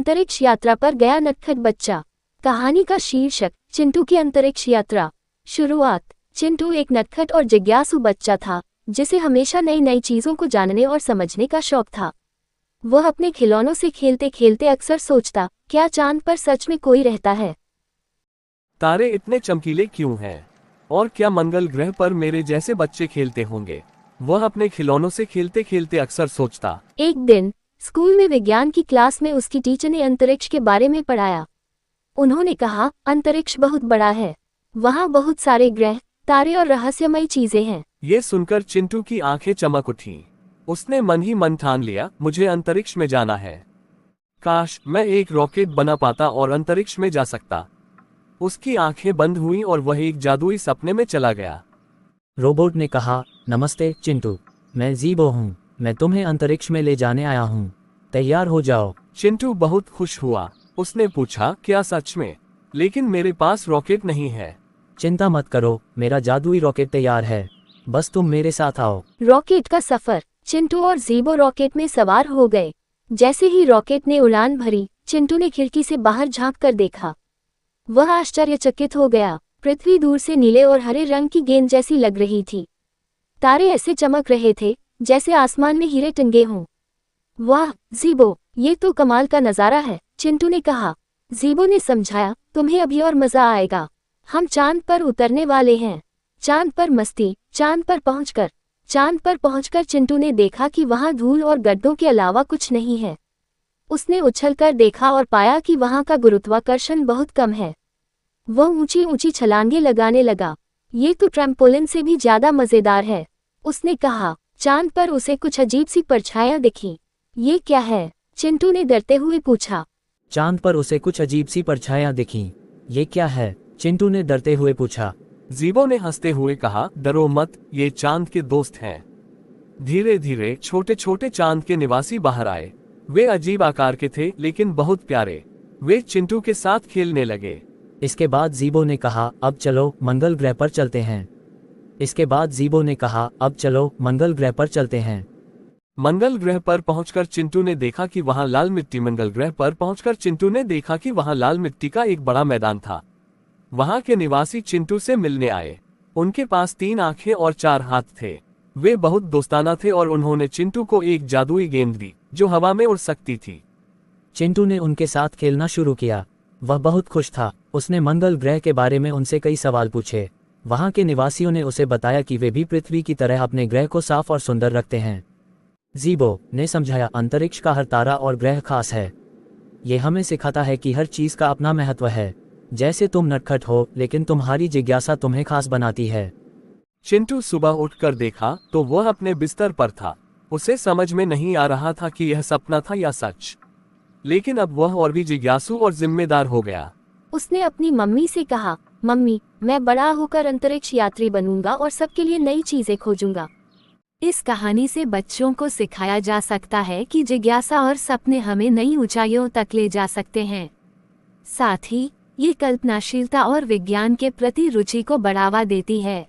अंतरिक्ष यात्रा पर गया नटखट बच्चा। कहानी का शीर्षक चिंटू की अंतरिक्ष यात्रा। शुरुआत। चिंटू एक नटखट और जिज्ञासु बच्चा था जिसे हमेशा नई नई चीजों को जानने और समझने का शौक था। वह अपने खिलौनों से खेलते खेलते अक्सर सोचता, क्या चांद पर सच में कोई रहता है? तारे इतने चमकीले क्यों हैं? और क्या मंगल ग्रह पर मेरे जैसे बच्चे खेलते होंगे? वह अपने खिलौनों से खेलते खेलते अक्सर सोचता। एक दिन स्कूल में विज्ञान की क्लास में उसकी टीचर ने अंतरिक्ष के बारे में पढ़ाया। उन्होंने कहा, अंतरिक्ष बहुत बड़ा है, वहाँ बहुत सारे ग्रह, तारे और रहस्यमयी चीजें हैं। ये सुनकर चिंटू की आंखें चमक उठीं। उसने मन ही मन ठान लिया, मुझे अंतरिक्ष में जाना है। काश मैं एक रॉकेट बना पाता और अंतरिक्ष में जा सकता। उसकी आंखें बंद हुईं और वह एक जादुई सपने में चला गया। रोबोट ने कहा, नमस्ते चिंटू, मैं ज़ीबो हूँ, मैं तुम्हें अंतरिक्ष में ले जाने आया हूँ, तैयार हो जाओ। चिंटू बहुत खुश हुआ। उसने पूछा, क्या सच में? लेकिन मेरे पास रॉकेट नहीं है। चिंता मत करो, मेरा जादुई रॉकेट तैयार है, बस तुम मेरे साथ आओ। रॉकेट का सफर। चिंटू और ज़ीबो रॉकेट में सवार हो गए। जैसे ही रॉकेट ने उड़ान भरी, चिंटू ने खिड़की से बाहर झांक कर देखा। वह आश्चर्यचकित हो गया। पृथ्वी दूर से नीले और हरे रंग की गेंद जैसी लग रही थी। तारे ऐसे चमक रहे थे जैसे आसमान में हीरे टंगे हों। वाह ज़ीबो, ये तो कमाल का नज़ारा है, चिंटू ने कहा। ज़ीबो ने समझाया, तुम्हें अभी और मज़ा आएगा, हम चांद पर उतरने वाले हैं। चांद पर मस्ती। चांद पर पहुंचकर चिंटू ने देखा कि वहां धूल और गड्ढों के अलावा कुछ नहीं है। उसने उछलकर देखा और पाया कि वहां का गुरुत्वाकर्षण बहुत कम है। वह ऊंची ऊंची छलांगे लगाने लगा। ये तो ट्रैम्पोलिन से भी ज्यादा मजेदार है, उसने कहा। चांद पर उसे कुछ अजीब सी परछाइयां दिखीं। ये क्या है? चिंटू ने डरते हुए पूछा। चांद पर उसे कुछ अजीब सी परछाइयां दिखीं। ये क्या है? चिंटू ने डरते हुए पूछा। ज़ीबो ने हंसते हुए कहा, डरो मत, ये चांद के दोस्त हैं। धीरे धीरे छोटे छोटे चांद के निवासी बाहर आए। वे अजीब आकार के थे लेकिन बहुत प्यारे। वे चिंटू के साथ खेलने लगे। इसके बाद ज़ीबो ने कहा, अब चलो मंगल ग्रह पर चलते हैं। मंगल ग्रह पर पहुंचकर चिंटू ने देखा कि वहां लाल मिट्टी का एक बड़ा मैदान था। वहां के निवासी चिंटू से मिलने आए। उनके पास 3 आंखें और 4 हाथ थे। वे बहुत दोस्ताना थे और उन्होंने चिंटू को एक जादुई गेंद दी जो हवा में उड़ सकती थी। चिंटू ने उनके साथ खेलना शुरू किया। वह बहुत खुश था। उसने मंगल ग्रह के बारे में उनसे कई सवाल पूछे। वहां के निवासियों ने उसे बताया कि वे भी पृथ्वी की तरह अपने ग्रह को साफ और सुंदर रखते हैं। ज़ीबो ने समझाया, अंतरिक्ष का हर तारा और ग्रह खास है। ये हमें सिखाता है कि हर चीज का अपना महत्व है। जैसे तुम नटखट हो, लेकिन तुम्हारी जिज्ञासा तुम्हें खास बनाती है। चिंटू सुबह उठकर देखा तो वह अपने बिस्तर पर था। उसे समझ में नहीं आ रहा था कि यह सपना था या सच। लेकिन अब वह और भी जिज्ञासु और जिम्मेदार हो गया। उसने अपनी मम्मी से कहा, मम्मी, मैं बड़ा होकर अंतरिक्ष यात्री बनूंगा और सबके लिए नई चीजें खोजूंगा। इस कहानी से बच्चों को सिखाया जा सकता है कि जिज्ञासा और सपने हमें नई ऊंचाइयों तक ले जा सकते हैं। साथ ही ये कल्पनाशीलता और विज्ञान के प्रति रुचि को बढ़ावा देती है।